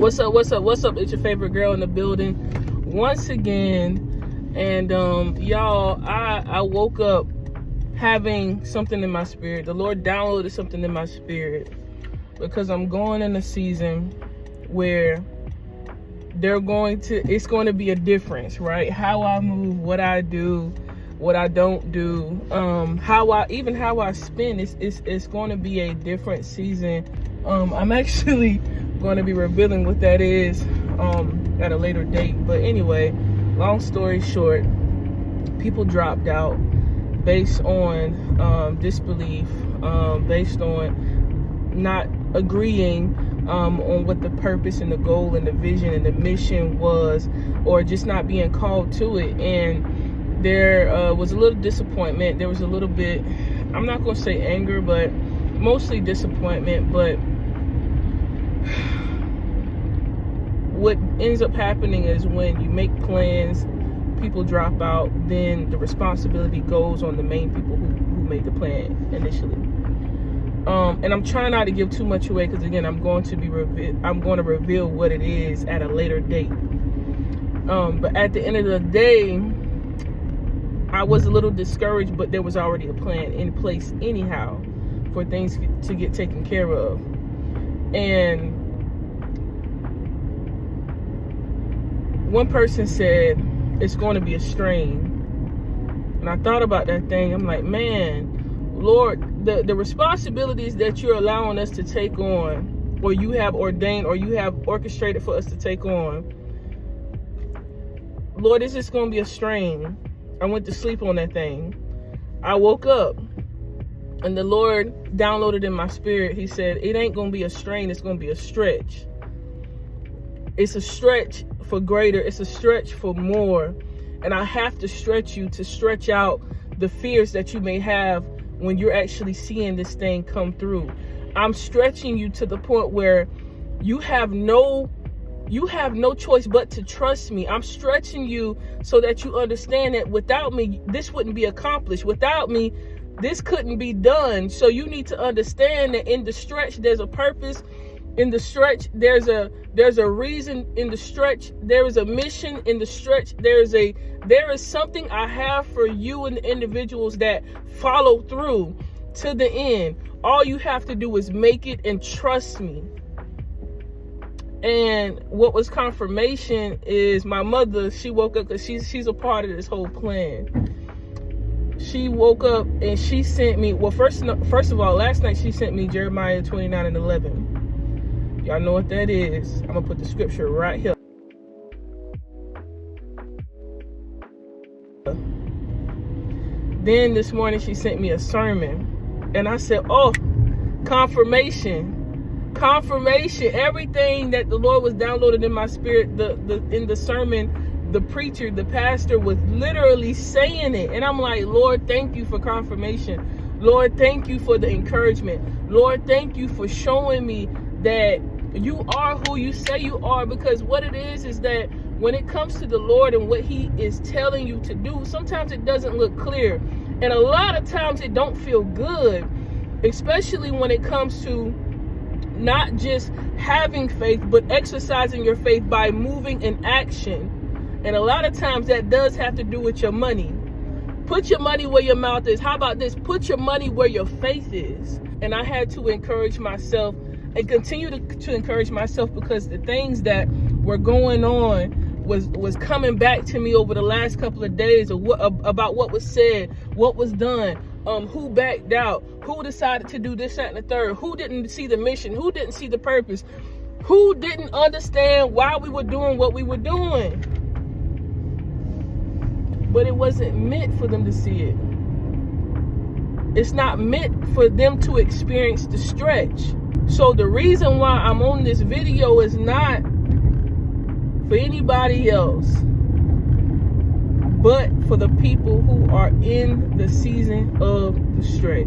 What's up? It's your favorite girl in the building once again. And y'all, I woke up having something in my spirit. The Lord downloaded something in my spirit because I'm going in a season where it's going to be a difference, right? How I move, what I do, what I don't do, how I spend. It's going to be a different season. I'm actually going to be revealing what that is at a later date. But anyway, long story short, people dropped out based on disbelief, based on not agreeing on what the purpose and the goal and the vision and the mission was, or just not being called to it. And there was a little disappointment. There was a little bit, I'm not going to say anger, but mostly disappointment. But what ends up happening is when you make plans, people drop out, then the responsibility goes on the main people who made the plan initially. And I'm trying not to give too much away because, again, I'm going to reveal what it is at a later date. But at the end of the day, I was a little discouraged, but there was already a plan in place anyhow for things to get taken care of. And one person said it's going to be a strain. And I thought about that thing. I'm like, man, Lord, the responsibilities that you're allowing us to take on, or you have ordained, or you have orchestrated for us to take on, Lord, it's just going to be a strain. I went to sleep on that thing. I woke up and the Lord downloaded in my spirit. He said, it ain't going to be a strain. It's going to be a stretch. It's a stretch for greater. It's a stretch for more. And I have to stretch you to stretch out the fears that you may have when you're actually seeing this thing come through. I'm stretching you to the point where you have no choice but to trust me. I'm stretching you so that you understand that without me, this wouldn't be accomplished. Without me, this couldn't be done. So you need to understand that in the stretch, there's a purpose. In the stretch, there's a reason. In the stretch, there is a mission. In the stretch, there is something I have for you and the individuals that follow through to the end. All you have to do is make it and trust me. And what was confirmation is my mother, she woke up because she's a part of this whole plan. She woke up and she sent me, well, first of all, last night she sent me Jeremiah 29:11. Y'all know what that is. I'm going to put the scripture right here. Then this morning she sent me a sermon. And I said, oh, confirmation. Everything that the Lord was downloaded in my spirit, in the sermon, the preacher, the pastor was literally saying it. And I'm like, Lord, thank you for confirmation. Lord, thank you for the encouragement. Lord, thank you for showing me that you are who you say you are. Because what it is that when it comes to the Lord and what he is telling you to do, sometimes it doesn't look clear. And a lot of times it don't feel good, especially when it comes to not just having faith, but exercising your faith by moving in action. And a lot of times that does have to do with your money. Put your money where your mouth is. How about this? Put your money where your faith is. And I had to encourage myself and continue to encourage myself, because the things that were going on was coming back to me over the last couple of days about what was said, what was done, who backed out, who decided to do this, that, and the third, who didn't see the mission, who didn't see the purpose, who didn't understand why we were doing what we were doing. But it wasn't meant for them to see it. It's not meant for them to experience the stretch. So the reason why I'm on this video is not for anybody else, but for the people who are in the season of the stretch.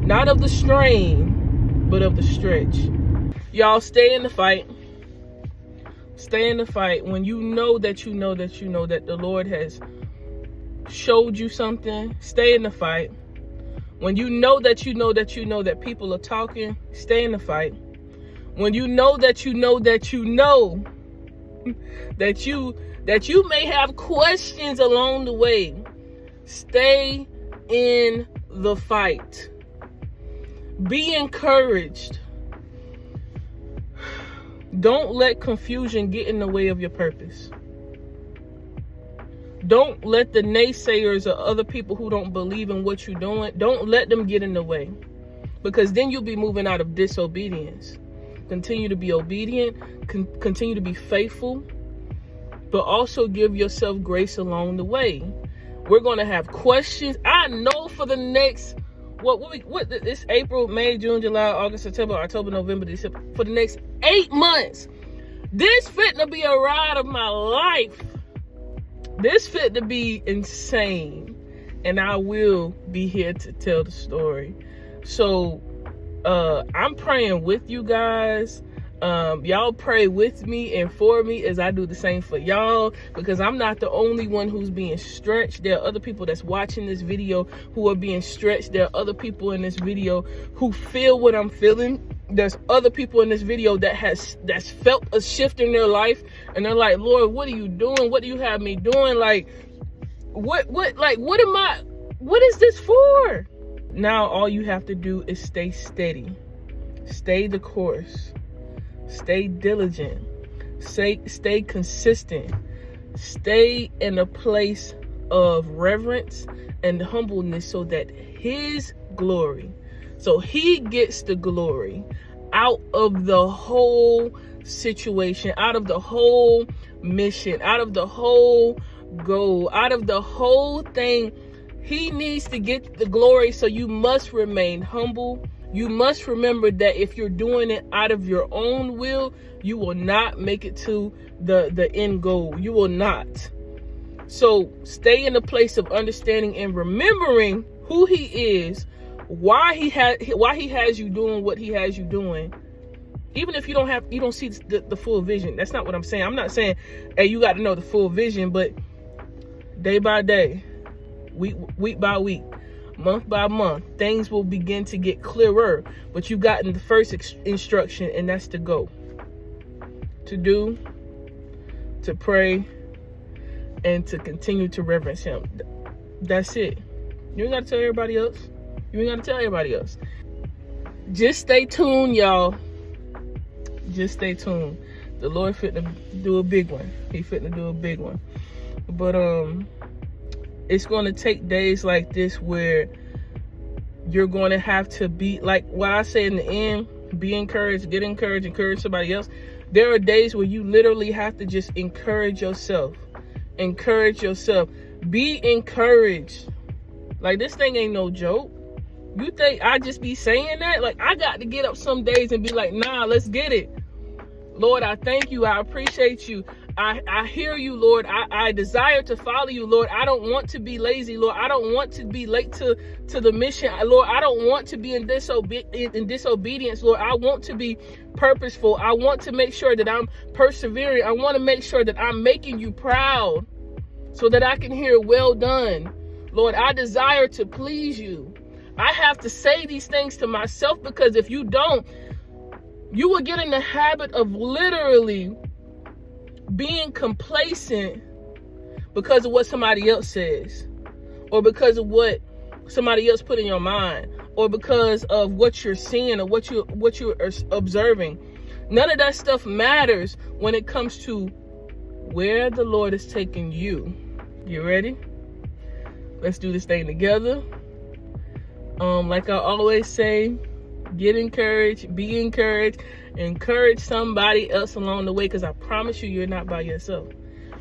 Not of the strain, but of the stretch. Y'all, stay in the fight. Stay in the fight. When you know that the Lord has showed you something, stay in the fight. When you know that people are talking, stay in the fight. when you know that you know that you know that you may have questions along the way, stay in the fight. Be encouraged. Don't let confusion get in the way of your purpose. Don't let the naysayers or other people who don't believe in what you're doing, don't let them get in the way. Because then you'll be moving out of disobedience. Continue to be obedient, continue to be faithful, but also give yourself grace along the way. We're going to have questions. I know for the next, it's April, May, June, July, August, September, October, November, December. For the next 8 months, this fitna be a ride of my life. This fit to be insane. And I will be here to tell the story. So I'm praying with you guys. Y'all pray with me and for me as I do the same for y'all, because I'm not the only one who's being stretched. There are other people that's watching this video who are being stretched. There are other people in this video who feel what I'm feeling. There's other people in this video that's felt a shift in their life, and they're like, Lord, what are you doing? What do you have me doing? Like, what is this for? Now all you have to do is stay steady, stay the course, stay diligent, stay consistent, stay in a place of reverence and humbleness, so that his glory, so he gets the glory out of the whole situation, out of the whole mission, out of the whole goal, out of the whole thing. He needs to get the glory. So you must remain humble. You must remember that if you're doing it out of your own will, you will not make it to the end goal. You will not. So stay in a place of understanding and remembering who he is, why he has you doing what he has you doing. Even if you don't see the full vision. That's not what I'm saying. I'm not saying, hey, you got to know the full vision, but day by day, week by week, month by month, things will begin to get clearer. But you've gotten the first instruction, and that's to go, to do, to pray, and to continue to reverence him. That's it. You ain't got to tell everybody else. You ain't got to tell everybody else. Just stay tuned, y'all. Just stay tuned. The Lord fitting to do a big one. He fitting to do a big one. But it's going to take days like this where you're going to have to be, like what I say in the end, be encouraged, get encouraged, encourage somebody else. There are days where you literally have to just encourage yourself. Encourage yourself. Be encouraged. Like, this thing ain't no joke. You think I just be saying that? Like, I got to get up some days and be like, nah, let's get it. Lord, I thank you. I appreciate you. I hear you, Lord. I desire to follow you, Lord. I don't want to be lazy, Lord. I don't want to be late to the mission, Lord. I don't want to be in disobedience, Lord. I want to be purposeful. I want to make sure that I'm persevering. I want to make sure that I'm making you proud so that I can hear, well done. Lord, I desire to please you. I have to say these things to myself, because if you don't, you will get in the habit of literally being complacent because of what somebody else says, or because of what somebody else put in your mind, or because of what you're seeing or what you're observing. None of that stuff matters when it comes to where the Lord is taking you. You ready? Let's do this thing together. Like I always say, get encouraged, be encouraged, encourage somebody else along the way, because I promise you, you're not by yourself.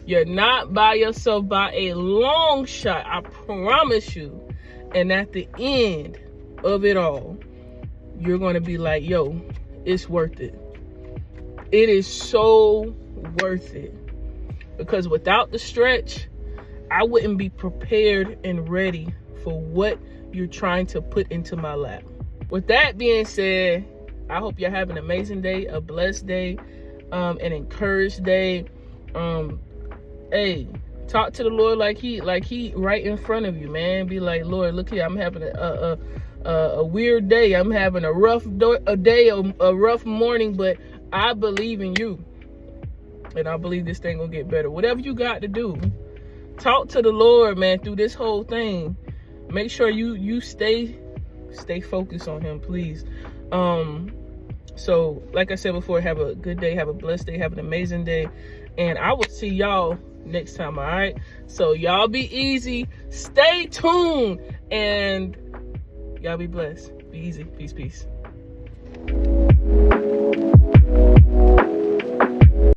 You're not by yourself by a long shot. I promise you. And at the end of it all, you're going to be like, yo, it's worth it. It is so worth it. Because without the stretch, I wouldn't be prepared and ready for what you're trying to put into my lap. With that being said, I hope you're having an amazing day, a blessed day, an encouraged day. Hey, talk to the Lord like he right in front of you, man. Be like, Lord, look here, I'm having a weird day. I'm having a rough a rough morning, but I believe in you. And I believe this thing will get better. Whatever you got to do, talk to the Lord, man, through this whole thing. Make sure you stay focused on him, please. So like I said before, have a good day, have a blessed day, have an amazing day, and I will see y'all next time. All right, so y'all be easy, stay tuned, and y'all be blessed. Be easy. Peace.